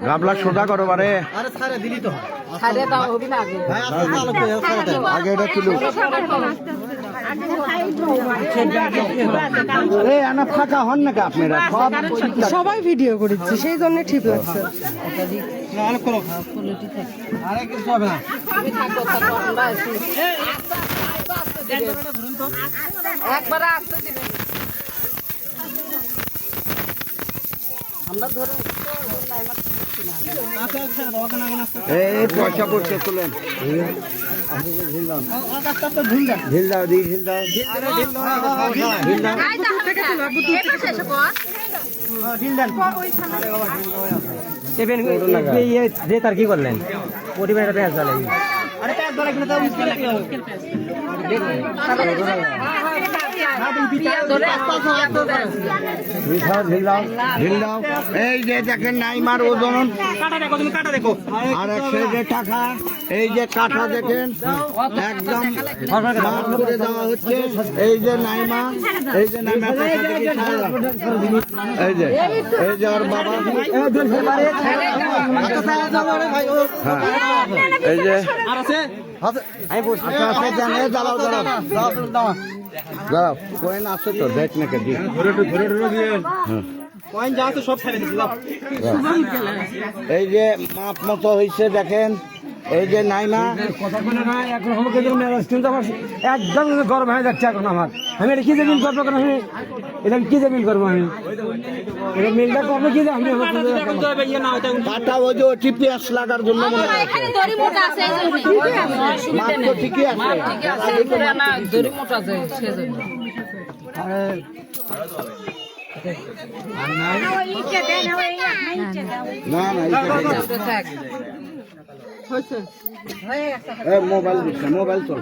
গাবলা সোজা করো বারে আরে ছাড়ে দিলি তো ছাড়ে দাও হবি না আগে ভাই আস্তে আস্তে আলো করে ছাড়ে আগে এটা কিলো এই আনা ফাঁকা হন নাকি আপনারা সব সবাই ভিডিও করেছে সেই জন্য ঠিক লাগছে আলো করো আরে কিছু হবে না একবার আসতে দিবেন আমরা ধরে এই পয়সা পড়ছে তুলেন ঢিল দাও ঢিল দাও যে তার কি করলেন পরিবারের পেঁয়াজ জ্বালাই এই যে দেখেন নাইমার ওজন আর এক সাইডে টাকা এই যে কাঠা দেখেন একদম মাপ করে দেওয়া হচ্ছে এই যে নাইমা এই যে নাইমা এই যে ওর বাবা এই যে দাঁড়াও কয়েন আছে তো দেখ না কে এই যে মাপ মতো হয়েছে দেখেন এই যে নাইমা একদম গরম হয়ে যাচ্ছে এখন আমার আমি এটা কি যে মিল করবো আমি এটা কি যে মিল করবো আমি এটা মিলটা করবো কি যে আমি কাটা ওই যে ওটি পেঁয়াজ লাগার জন্য মনে হয় মাপ তো ঠিকই আছে না না মোবাইল দিচ্ছে মোবাইল চল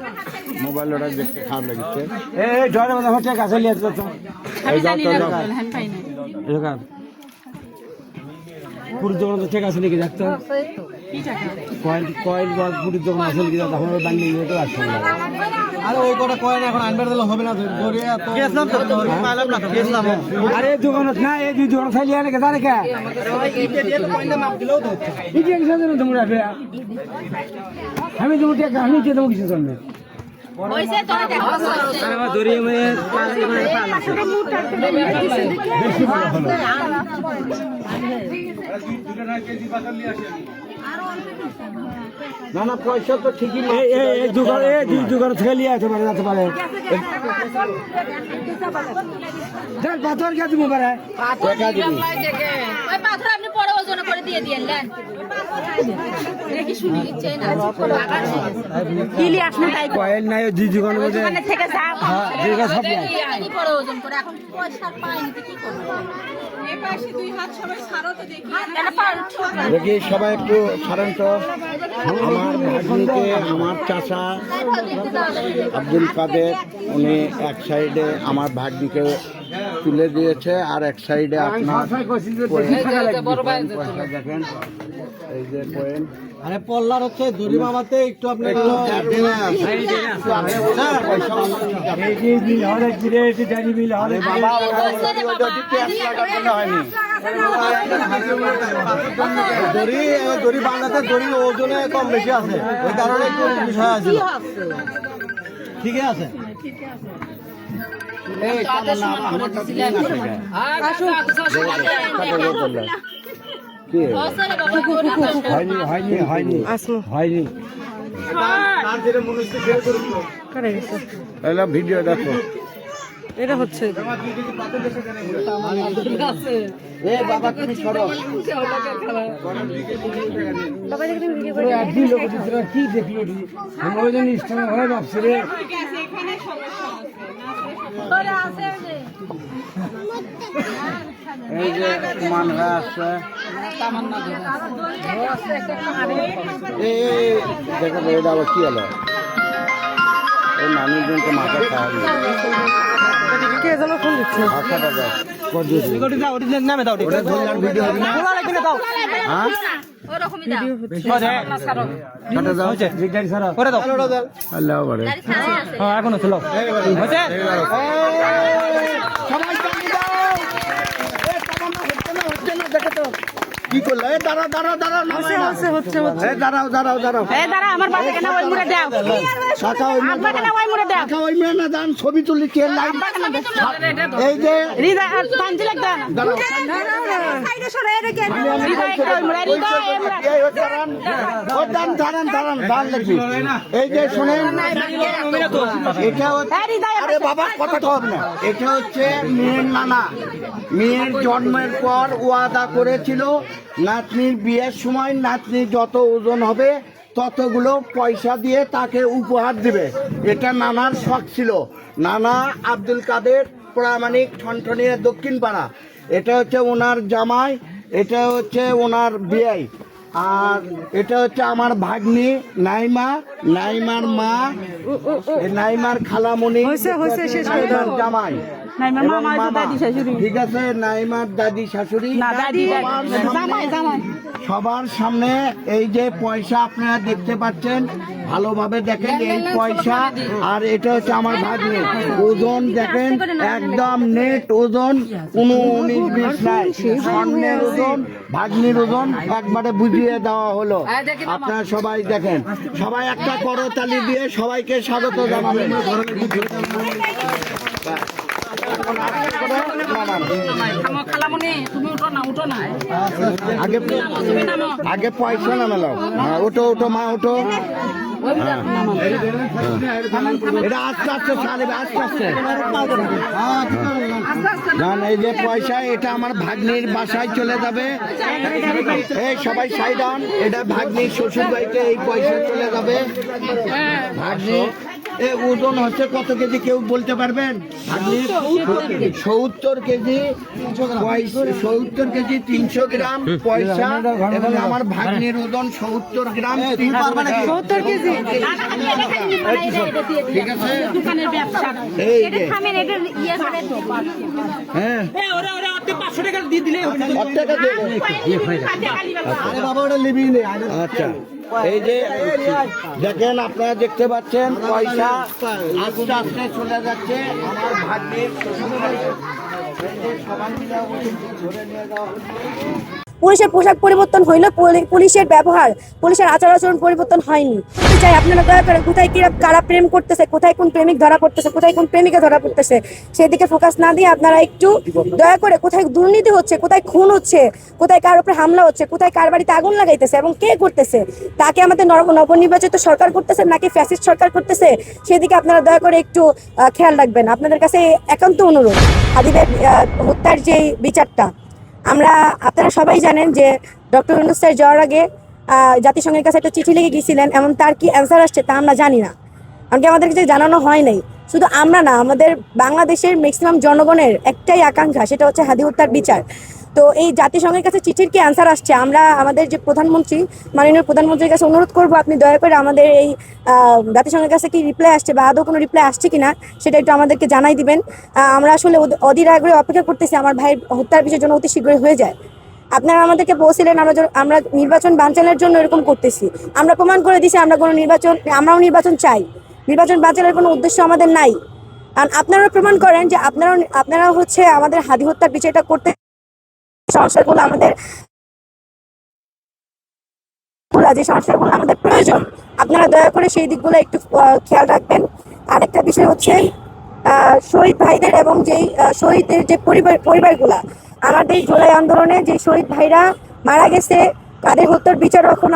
মোবাইল ওটা দেখতে খারাপ লাগছে এই ডরে মধ্যে হচ্ছে কাছে নিয়ে আসতে পুরীর দোকান তো ঠিক আছে নাকি দেখতো কয়েল কয়েল বা পুরীর দোকান আছে নাকি তখন দাঁড়িয়ে গিয়ে তো আসতে আরে ওই কটা কয়েন এখন আনবার দিলে হবে না আরে দোকান না এই দুই দোকান খাইলে আনে জানে কে আমি তুমি আমি কে দেবো কিছু জন্য না না পয়সা তো ঠিকই এই দোকান থেকে নিয়ে আসতে পারে যেতে পারে পাথর কে দিব পারে আপনি পরে ওজন করে দিয়ে দিয়েন কয়েল নাই দুই দোকানের মধ্যে পরে ওজন করে এখন পয়সা পাইনি কি করবো দেখি সবাই একটু ছাড়েন তো আমার ভাগ্নিকে আমার চাচা আব্দুল কাদের উনি এক সাইডে আমার ভাগ্নিকে তুলে দিয়েছে আর এক সাইডে আপনার দেখেন এই যে কয়েন আরে পল্লার হচ্ছে দড়ি মামাতে একটু আপনি দড়ি বাংলাতে দড়ির ওজনে কম বেশি আছে ওই কারণে একটু বিষয় আছে ঠিকই আছে হয়নি হয়নি হয়নি হয়নি ভিডিও দেখো এটা হচ্ছে বাবা তুমি সরো কি দেখলো আমরা ওই জন্য ইস্টার হয়ে ভাবছি রে এই যে মানরা আছে এই দেখো এটা আবার কি হলো এই মানুষজনকে মাথা খাওয়াবি কে যেন ফোন দিচ্ছে আচ্ছা দাদা নামে দাও ভিডিও হবে না হ্যাঁ আল্লাহ বারে এখনো ছিল সবাই হচ্ছে না দেখে তো কি করলে? দাঁড়াও দাঁড়াও দাঁড়াও, নামাই না। দাঁড়াও দাঁড়াও দাঁড়াও, আমার বাসা কেন ওই মুড়ে দাও কাকা ওই মেয়ে কেন ওই মুড়ে দাও কাকা ওই মেয়ে না দান, ছবি তুলি কে লাইন। এই যে হৃদয় আর পাঞ্জি লাগবে না দাঁড়াও, এই যে শোনেন, এটা হচ্ছে, আরে বাবা কথা কব না, এটা হচ্ছে মেয়ের নানা। মেয়ের জন্মের পর ওয়াদা করেছিল নাতনির বিয়ের সময় নাতনি যত ওজন হবে ততগুলো পয়সা দিয়ে তাকে উপহার দিবে। এটা নানার শখ ছিল। নানা আব্দুল কাদের প্রামাণিক ঠনঠনিয়া দক্ষিণ পাড়া, এটা হচ্ছে ওনার জামাই, এটা হচ্ছে ওনার বিয়াই, আর এটা হচ্ছে আমার ভাগ্নি নাইমা, নাইমার মা, নাইমার খালামণি, নাইমার জামাই, এবং মামা। ঠিক আছে, নাইমার দাদি শাশুড়ি। সবার সামনে এই যে পয়সা আপনারা দেখতে পাচ্ছেন, ভালোভাবে দেখেন এই পয়সা। আর এটা হচ্ছে আমার ভাগ্নি, ওজন দেখেন একদম নেট ওজন, কোনো 19-20 নাই, স্বর্ণের ওজন, ভাগ্নির ওজন একবারে বুঝিয়ে দেওয়া হলো। আপনারা সবাই দেখেন, সবাই একটা করতালি দিয়ে সবাইকে স্বাগত জানাবেন। আগে আগে পয়সা না মেলাও। হ্যাঁ, ওটো ওটো মা ওটো। এটা আস্তে আস্তে ছাড়বে, আস্তে আস্তে। এই যে পয়সা, এটা আমার ভাগ্নির বাসায় চলে যাবে। এই সবাই সাইড অন, এটা ভাগ্নির শ্বশুর বাড়িতে এই পয়সা চলে যাবে। ভাগ্নি ওজন হচ্ছে কত কেজি কেউ বলতে পারবেন? 70 কেজি, 70 কেজি 300 গ্রাম পয়সা, এবং আমার ভাগ্নির ওজন 70 গ্রাম 70 কেজি। ঠিক আছে, এই যে হ্যাঁ, আচ্ছা। এই যে দেখেন, আপনারা দেখতে পাচ্ছেন পয়সা আস্তে আস্তে চলে যাচ্ছে আমার ভাগ্যের সবাই মিলে ধরে নিয়ে যাওয়া হচ্ছে। পুলিশের পোশাক পরিবর্তন হইল, পুলিশের ব্যবহার, পুলিশের আচার আচরণ পরিবর্তন হয়নি। চাই আপনারা দয়া করে কোথায় কারা প্রেম করতেছে, কোথায় কোন প্রেমিক ধরা পড়তেছে, কোথায় কোন প্রেমিকা ধরা পড়তেছে, সেদিকে ফোকাস না দিয়ে আপনারা একটু দয়া করে কোথায় দুর্নীতি হচ্ছে, কোথায় খুন হচ্ছে, কোথায় কার উপরে হামলা হচ্ছে, কোথায় কার বাড়িতে আগুন লাগাইতেছে এবং কে করতেছে, তাকে আমাদের নবনির্বাচিত সরকার করতেছে নাকি ফ্যাসিস্ট সরকার করতেছে, সেদিকে আপনারা দয়া করে একটু খেয়াল রাখবেন। আপনাদের কাছে একান্ত অনুরোধ, হাদিবের হত্যার যে বিচারটা, আপনারা সবাই জানেন যে ডক্টর ইউনূস স্যার যাওয়ার আগে জাতিসংঘের কাছে একটা চিঠি লিখে গিয়েছিলেন, এমন তার কি অ্যান্সার আসছে তা আমরা জানি না, এমনকি আমাদের কাছে জানানো হয় নাই। শুধু আমরা না, আমাদের বাংলাদেশের ম্যাক্সিমাম জনগণের একটাই আকাঙ্ক্ষা, সেটা হচ্ছে হাদি হত্যার বিচার। তো এই জাতিসংঘের কাছে চিঠির কি অ্যান্সার আসছে, আমরা আমাদের যে প্রধানমন্ত্রী, মাননীয় প্রধানমন্ত্রীর কাছে অনুরোধ করবো, আপনি দয়া করে আমাদের এই জাতিসংঘের কাছে কি রিপ্লাই আসছে বা আদৌ কোনো রিপ্লাই আসছে কিনা সেটা একটু আমাদেরকে জানাই দিবেন। আমরা আসলে অধীর আগ্রহে অপেক্ষা করতেছি আমার ভাইয়ের হত্যার বিষয়ের জন্য অতি শীঘ্রই হয়ে যায়। আপনারা আমাদেরকে বলছিলেন আমরা নির্বাচন বানচালের জন্য এরকম করতেছি, আমরা প্রমাণ করে দিছি আমরাও নির্বাচন চাই, নির্বাচন বানচালের কোনো উদ্দেশ্য আমাদের নাই। আর আপনারাও প্রমাণ করেন যে আপনারা হচ্ছে আমাদের হাদি হত্যার বিচারটা করতে, সংস্কারগুলো আমাদের যে সংস্কারগুলো আমাদের প্রয়োজন, আপনারা দয়া করে সেই দিকগুলো একটু খেয়াল রাখবেন। আরেকটা বিষয় হচ্ছে শহীদ ভাইদের এবং যেই শহীদের যে পরিবারগুলা, আমাদের জুলাই আন্দোলনে যে শহীদ ভাইরা মারা গেছে তাদের হত্যার বিচার এখন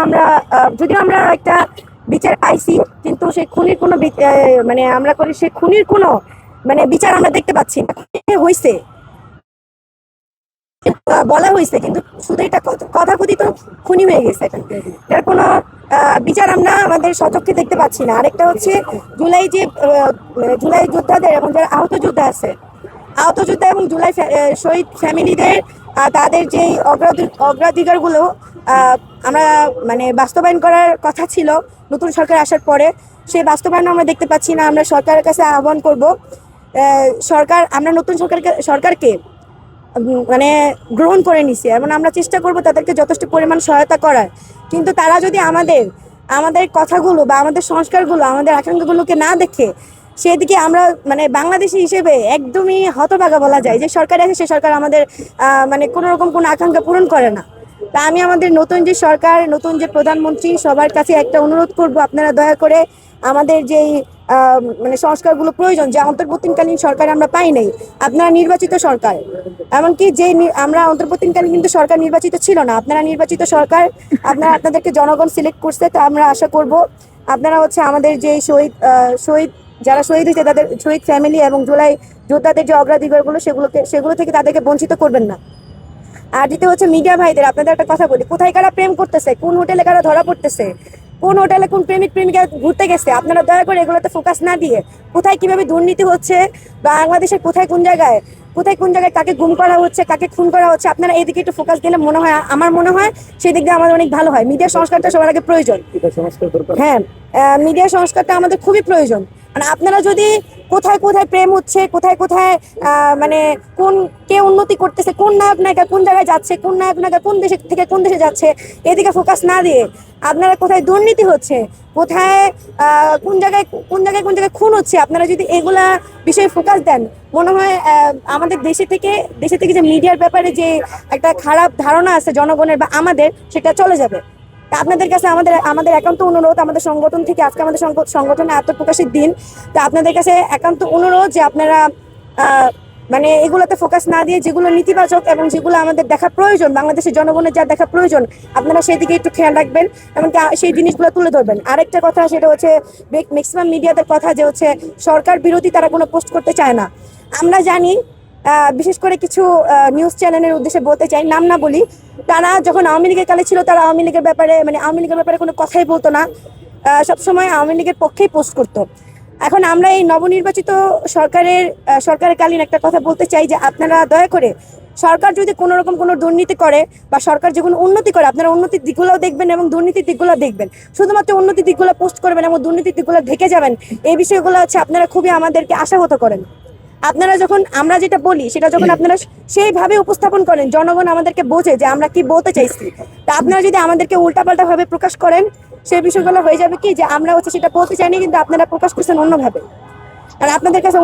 যদিও আমরা একটা বিচার পাইছি, কিন্তু সেই খুনির কোনো সেই খুনির কোনো বিচার আমরা দেখতে পাচ্ছি না। হয়েছে বলা হয়েছে, কিন্তু শুধু এটা কথাকথিত খুনি হয়ে গেছে, এটার কোনো বিচার আমরা আমাদের সচক্ষে দেখতে পাচ্ছি না। আরেকটা হচ্ছে জুলাই যোদ্ধাদের এবং যারা আহত যোদ্ধা আছে, আহত যোদ্ধা এবং জুলাই শহীদ ফ্যামিলিদের তাদের যে অগ্রাধিকারগুলো আমরা বাস্তবায়ন করার কথা ছিল নতুন সরকার আসার পরে, সেই বাস্তবায়ন আমরা দেখতে পাচ্ছি না। আমরা সরকারের কাছে আহ্বান করব, আমরা নতুন সরকারকে গ্রহণ করে নিছি এবং আমরা চেষ্টা করব তাদেরকে যথেষ্ট পরিমাণ সহায়তা করার, কিন্তু তারা যদি আমাদের কথাগুলো বা আমাদের সংস্কারগুলো, আমাদের আকাঙ্ক্ষাগুলোকে না দেখে, সেদিকে আমরা বাংলাদেশি হিসেবে একদমই হতভাগা বলা যায় যে সরকার আছে, সে সরকার আমাদের কোনো রকম কোনো আকাঙ্ক্ষা পূরণ করে না। তা আমি আমাদের নতুন যে সরকার, নতুন যে প্রধানমন্ত্রী, সবার কাছে একটা অনুরোধ করব, আপনারা দয়া করে আমাদের যেই মানে সংস্কারগুলো প্রয়োজন, যে অন্তর্বর্তীকালীন সরকার আমরা পাই নাই, আপনারা নির্বাচিত সরকার, এমনকি যে আমরা অন্তর্বর্তীকালীন কিন্তু সরকার নির্বাচিত ছিল না, আপনারা নির্বাচিত সরকার, আপনাদেরকে জনগণ সিলেক্ট করছে। তো আমরা আশা করব আপনারা হচ্ছে আমাদের যে শহীদ যারা শহীদ হয়েছে তাদের শহীদ ফ্যামিলি এবং জুলাই যোদ্ধাদের যে অগ্রাধিকারগুলো সেগুলো থেকে তাদেরকে বঞ্চিত করবেন না। আর দ্বিতীয় হচ্ছে মিডিয়া ভাইদের, আপনাদের একটা কথা বলি, কোথায় কারা প্রেম করতেছে, কোন হোটেলে কারা ধরা পড়তেছে, কোন হোটেলে কোন প্রেমিক প্রেমিকা ঘুরতে গেছে, আপনারা দয়া করে এগুলোতে ফোকাস না দিয়ে কোথায় কিভাবে দুর্নীতি হচ্ছে, বাংলাদেশের কোথায় কোন জায়গায় কাকে গুম করা হচ্ছে, কাকে খুন করা হচ্ছে, আপনারা এদিকে একটু ফোকাস দিলে আমার মনে হয় সেই দিক দিয়ে আমাদের অনেক ভালো হয়। মিডিয়া সংস্কারটা সবার আগে প্রয়োজন। হ্যাঁ, মিডিয়া সংস্কারটা আমাদের খুবই প্রয়োজন। মানে আপনারা যদি কোথায় প্রেম হচ্ছে, কোথায় মানে কে উন্নতি করতেছে, কোন নায়ক নায়িকা কোন জায়গায় যাচ্ছে, কোন নায়ক নায়িকা কোন দেশে থেকে কোন দেশে যাচ্ছে, এদিকে ফোকাস না দিয়ে আপনারা কোথায় দুর্নীতি হচ্ছে, কোথায় কোন জায়গায় খুন হচ্ছে, আপনারা যদি এগুলা বিষয়ে ফোকাস দেন, মনে হয় আমাদের দেশে থেকে যে মিডিয়ার ব্যাপারে যে একটা খারাপ ধারণা আছে জনগণের বা আমাদের, সেটা চলে যাবে। তা আপনাদের কাছে আমাদের একান্ত অনুরোধ, আমাদের সংগঠন থেকে, আজকে আমাদের সংগঠনের আত্মপ্রকাশের দিন, তা আপনাদের কাছে একান্ত অনুরোধ যে আপনারা মানে এগুলোতে ফোকাস না দিয়ে যেগুলো নেতিবাচক এবং যেগুলো আমাদের দেখা প্রয়োজন, বাংলাদেশের জনগণের যা দেখা প্রয়োজন, আপনারা সেই দিকে একটু খেয়াল রাখবেন এবং সেই জিনিসগুলো তুলে ধরবেন। আরেকটা কথা, সেটা হচ্ছে ম্যাক্সিমাম মিডিয়াদের কথা, যে হচ্ছে সরকার বিরোধী তারা কোনো পোস্ট করতে চায় না। আমরা জানি, বিশেষ করে কিছু নিউজ চ্যানেলের উদ্দেশ্যে বলতে চাই, নাম না বলি, তারা যখন আওয়ামী লীগের কালে ছিল, তারা আওয়ামী লীগের ব্যাপারে কোনো কথাই বলতো না, সবসময় আওয়ামী লীগের পক্ষেই পোস্ট করতো। এখন আমরা এই নবনির্বাচিত সরকারের কালীন একটা কথা বলতে চাই, যে আপনারা দয়া করে সরকার যদি কোনো রকম কোনো দুর্নীতি করে বা সরকার যে কোনো উন্নতি করে, আপনারা উন্নতির দিকগুলোও দেখবেন এবং দুর্নীতির দিকগুলো দেখবেন। শুধুমাত্র উন্নতির দিকগুলো পোস্ট করবেন এবং দুর্নীতির দিকগুলো ঢেকে যাবেন, এই বিষয়গুলো হচ্ছে আপনারা খুবই আমাদেরকে আশাহত করেন। আপনারা যখন আমরা যেটা বলি সেটা যখন আপনারা সেইভাবে উপস্থাপন করেন, জনগণ আমাদেরকে বোঝে যে আমরা কি বলতে চাইছি। তা আপনারা যদি আমাদেরকে উল্টাপাল্টা ভাবে প্রকাশ করেন, সেই বিষয়গুলো হয়ে যাবে কি, যে আমরা হচ্ছে সেটা বলতে চাইনি, কিন্তু আপনারা প্রকাশ করছেন অন্যভাবে। আর আপনাদের কাছে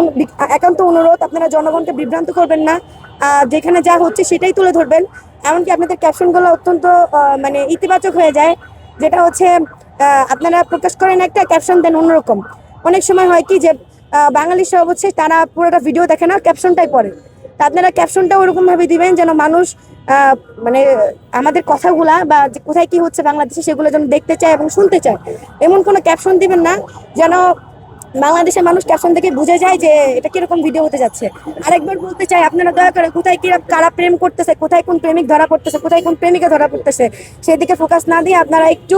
একান্ত অনুরোধ, আপনারা জনগণকে বিভ্রান্ত করবেন না, যেখানে যা হচ্ছে সেটাই তুলে ধরবেন। এমনকি আপনাদের ক্যাপশনগুলো অত্যন্ত মানে ইতিবাচক হয়ে যায়, যেটা হচ্ছে আপনারা প্রকাশ করেন একটা, ক্যাপশন দেন অন্যরকম। অনেক সময় হয় কি, যে বাঙালি সব হচ্ছে তারা পুরোটা ভিডিও দেখে না, ক্যাপশনটাই পড়ে। তা আপনারা ক্যাপশনটা ওরকম ভাবে দিবেন যেন মানুষ মানে আমাদের কথাগুলা বা কোথায় কি হচ্ছে বাংলাদেশে সেগুলো যেন দেখতে চায় এবং শুনতে চায়। এমন কোনো ক্যাপশন দিবেন না যেন বাংলাদেশের মানুষ ক্যাপশন থেকে বুঝে যায় যে এটা কিরকম ভিডিও হতে যাচ্ছে। আরেকবার বলতে চাই, আপনারা দয়া করে কোথায় কারা প্রেম করতেছে, কোথায় কোন প্রেমিক ধরা পড়তেছে, কোথায় কোন প্রেমিকা ধরা পড়তেছে, সেদিকে ফোকাস না দিয়ে আপনারা একটু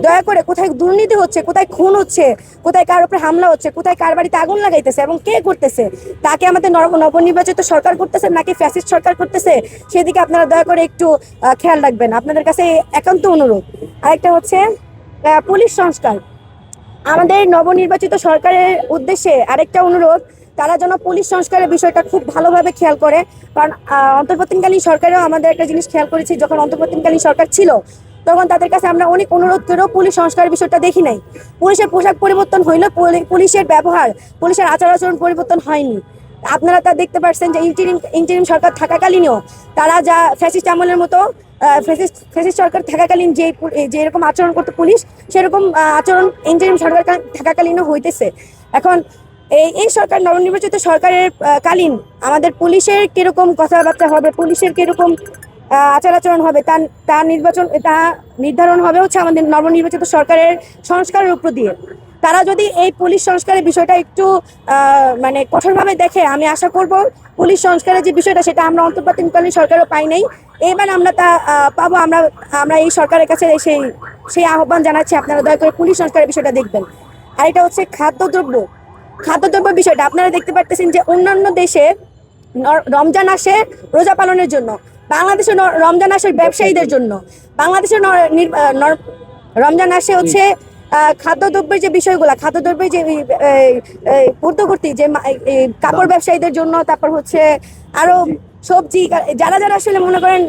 দয়া করে কোথায় দুর্নীতি হচ্ছে, কোথায় খুন হচ্ছে, কোথায় কার উপরে হামলা হচ্ছে, কোথায় কার বাড়িতে আগুন লাগাইতেছে এবং কে করতেছে, তাকে আমাদের নবনির্বাচিত সরকার করতেছে নাকি ফ্যাসিস্ট সরকার করতেছে, সেদিকে আপনারা দয়া করে একটু খেয়াল রাখবেন। আপনাদের কাছে একান্ত অনুরোধ। আরেকটা হচ্ছে পুলিশ সংস্কার। আমাদের নবনির্বাচিত সরকারের উদ্দেশ্যে আরেকটা অনুরোধ, তারা যেন পুলিশ সংস্কারের বিষয়টা খুব ভালোভাবে খেয়াল করে। কারণ অন্তর্বর্তীকালীন সরকারেও আমাদের একটা জিনিস খেয়াল করেছি, যখন অন্তর্বর্তীকালীন সরকার ছিল তখন তাদের কাছে আমরা অনেক অনুরোধ করেও পুলিশ সংস্কারের বিষয়টা দেখি নাই। পুলিশের পোশাক পরিবর্তন হইলেও পুলিশের ব্যবহার, পুলিশের আচার আচরণ পরিবর্তন হয়নি। আপনারা তা দেখতে পাচ্ছেন যে ইন্টারিম সরকার থাকাকালীনও তারা যা ফ্যাসিস্ট আমলের মতো ফ্যাসিস্ট সরকার থাকাকালীন যে এরকম আচরণ করতো পুলিশ, সেরকম আচরণ ইন্টারিম সরকার থাকাকালীনও হইতেছে। এখন এই সরকার নবনির্বাচিত সরকারের কালীন আমাদের পুলিশের কিরকম কথাবার্তা হবে, পুলিশের কিরকম আচার আচরণ হবে, তা নির্ধারণ হবে হচ্ছে আমাদের নবনির্বাচিত সরকারের সংস্কারের উপর দিয়ে। তারা যদি এই পুলিশ সংস্কারের বিষয়টা একটু মানে কঠোরভাবে দেখে, আমি আশা করব পুলিশ সংস্কারের যে বিষয়টা সেটা আমরা অন্তর্বর্তীকালীন সরকারও পাই নাই, এবার আমরা তা পাবো। আমরা এই সরকারের কাছে সেই আহ্বান জানাচ্ছি, আপনারা দয়া করে পুলিশ সংস্কারের বিষয়টা দেখবেন। আর এটা হচ্ছে খাদ্যদ্রব্য বিষয়টা। আপনারা দেখতে পারতেছেন যে অন্যান্য দেশে রমজান আসে রোজা পালনের জন্য, বাংলাদেশে রমজান আসে ব্যবসায়ীদের জন্য। বাংলাদেশের রমজান আসে হচ্ছে খাদ্যদ্রব্যের যে বিষয়গুলো, খাদ্যদ্রব্যের যে পূর্তবর্তী যে কাপড় ব্যবসায়ীদের জন্য, তারপর হচ্ছে আরো সবজি, যারা আসলে মনে করেন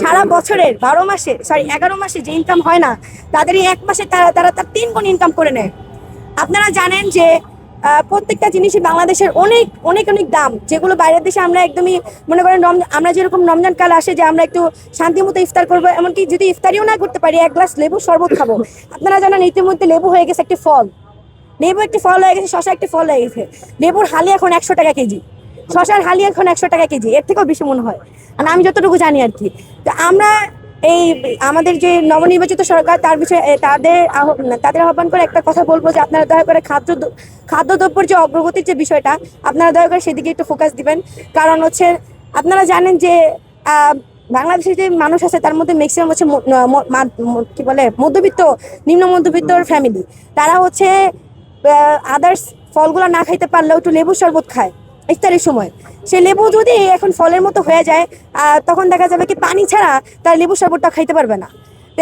সারা বছরের 11 মাসে যে ইনকাম হয় না, তাদের এই এক মাসে তারা 3 গুণ ইনকাম করে নেয়। আপনারা জানেন যে প্রত্যেকটা জিনিসই বাংলাদেশের অনেক অনেক অনেক দাম, যেগুলো বাইরের দেশে আমরা একদমই মনে করেন আমরা যেরকম রমজান কাল আসে যে আমরা একটু শান্তি মতো ইফতার করবো, এমনকি যদি ইফতারিও না করতে পারি 1 গ্লাস লেবু শরবত খাবো। আপনারা জানেন ইতিমধ্যে লেবু হয়ে গেছে একটি ফল, লেবু একটি ফল হয়ে গেছে, শশা একটি ফল হয়ে গেছে। লেবুর হালি এখন 100 টাকা কেজি, শশার হালি এখন 100 টাকা কেজি, এর থেকেও বেশি মনে হয়, আর আমি যতটুকু জানি আর কি। তো আমরা এই আমাদের যে নবনির্বাচিত সরকার তার বিষয়ে তাদের আহ্বান করে একটা কথা বলবো যে আপনারা দয়া করে খাদ্যদ্রব্যের যে অগ্রগতির যে বিষয়টা আপনারা দয়া করে সেদিকে একটু ফোকাস দিবেন। কারণ হচ্ছে আপনারা জানেন যে বাংলাদেশের যে মানুষ আছে তার মধ্যে ম্যাক্সিমাম হচ্ছে কি বলে মধ্যবিত্ত, নিম্ন মধ্যবিত্তর ফ্যামিলি। তারা হচ্ছে আদার্স ফলগুলো না খাইতে পারলেও একটু লেবু শরবত খায় ইফতারের সময়। সে লেবু যদি এখন ফলের মতো হয়ে যায় তখন দেখা যাবে কি পানি ছাড়া তার লেবু শরবতটা খাইতে পারবে না। তো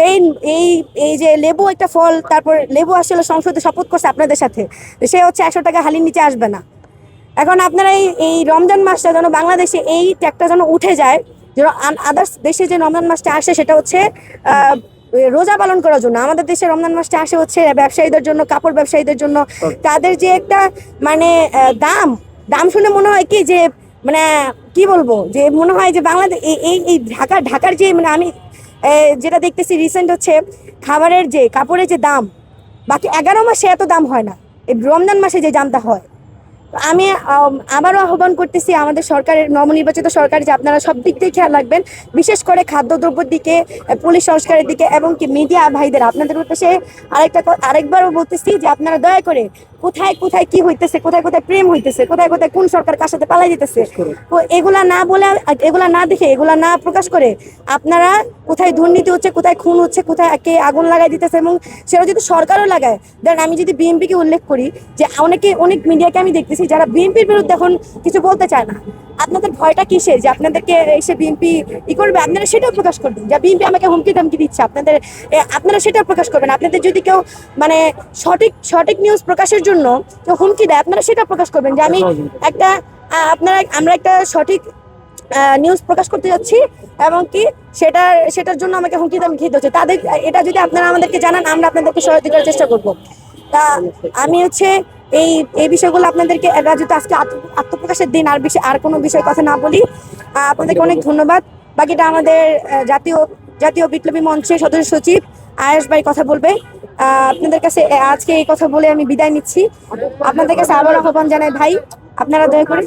এই যে লেবু একটা ফল, তারপর লেবু আসলে সংসদে শপথ করছে আপনাদের সাথে, সে হচ্ছে 100 টাকা হালির নিচে আসবে না। এখন আপনারা এই রমজান মাসটা যেন বাংলাদেশে এই ট্যাগটা যেন উঠে যায়, যেন আদার্স দেশে যে রমজান মাসটা আসে সেটা হচ্ছে রোজা পালন করার জন্য। আমাদের দেশে রমজান মাসটা আসে হচ্ছে ব্যবসায়ীদের জন্য, কাপড় ব্যবসায়ীদের জন্য। তাদের যে একটা মানে দাম শুনে মনে হয় কি যে মানে কি বলবো, যে মনে হয় যে বাংলাদেশ এই ঢাকার যে মানে আমি যেটা দেখতেছি রিসেন্ট হচ্ছে খাবারের যে কাপড়ের যে দাম বাকি 11 মাসে এত দাম হয় না, এই রমজান মাসে যে দামটা হয়। আমি আবারও আহ্বান করতেছি আমাদের সরকারের নবনির্বাচিত সরকার যে আপনারা সব দিক দিয়ে খেয়াল রাখবেন, বিশেষ করে খাদ্যদ্রব্যের দিকে, পুলিশ সংস্কারের দিকে এবং কি মিডিয়া ভাইদের আপনাদের উদ্দেশ্যে আরেকবারও বলতেছি যে আপনারা দয়া করে কোথায় কোথায় কি হইতেছে, কোথায় কোথায় প্রেম হইতেছে, কোথায় কোথায় কোন সরকার কার সাথে পালাই যেতেছে, এগুলা না বলে, এগুলা না দেখে, এগুলা না প্রকাশ করে আপনারা কোথায় দুর্নীতি হচ্ছে, কোথায় খুন হচ্ছে, কোথায় কে আগুন লাগাই দিতেছে, এবং সেটা যদি সরকারও লাগায়। দেন আমি যদি বিএনপিকে উল্লেখ করি যে অনেক মিডিয়াকে আমি দেখতেছি যারা বিএনপির বিরুদ্ধে এখন কিছু বলতে চায় না। আপনাদের ভয়টা কিসের যে আপনাদেরকে এসে বিএনপি করবে? আপনারা সেটাও প্রকাশ করবেন যে বিএনপি আমাকে হুমকি ধমকি দিচ্ছে, আপনারা সেটাও প্রকাশ করবেন। আপনাদের যদি কেউ মানে সঠিক নিউজ প্রকাশের জন্য কেউ হুমকি দেয় আপনারা সেটা প্রকাশ করবেন যে আমরা একটা সঠিক নিউজ প্রকাশ করতে যাচ্ছি এবং কি সেটার জন্য আমাকে হুমকি ধমকি দিতে হচ্ছে। তাদের এটা যদি আপনারা আমাদেরকে জানান আমরা আপনাদেরকে সহায়তা করার চেষ্টা করব। তা আমি হচ্ছে এই বিষয়গুলো আপনাদেরকে যেহেতু আজকে আত্মপ্রকাশের দিন, আর কোনো বিষয় কথা না বলি। আপনাদেরকে অনেক ধন্যবাদ। বাকিটা আমাদের জাতীয় বিপ্লবী মঞ্চের সদস্য সচিব আয়েশ ভাই কথা বলবে। আপনাদের কাছে আজকে এই কথা বলে আমি বিদায় নিচ্ছি। আপনাদের কাছে আবার আহ্বান জানাই ভাই, আপনারা দয়া করে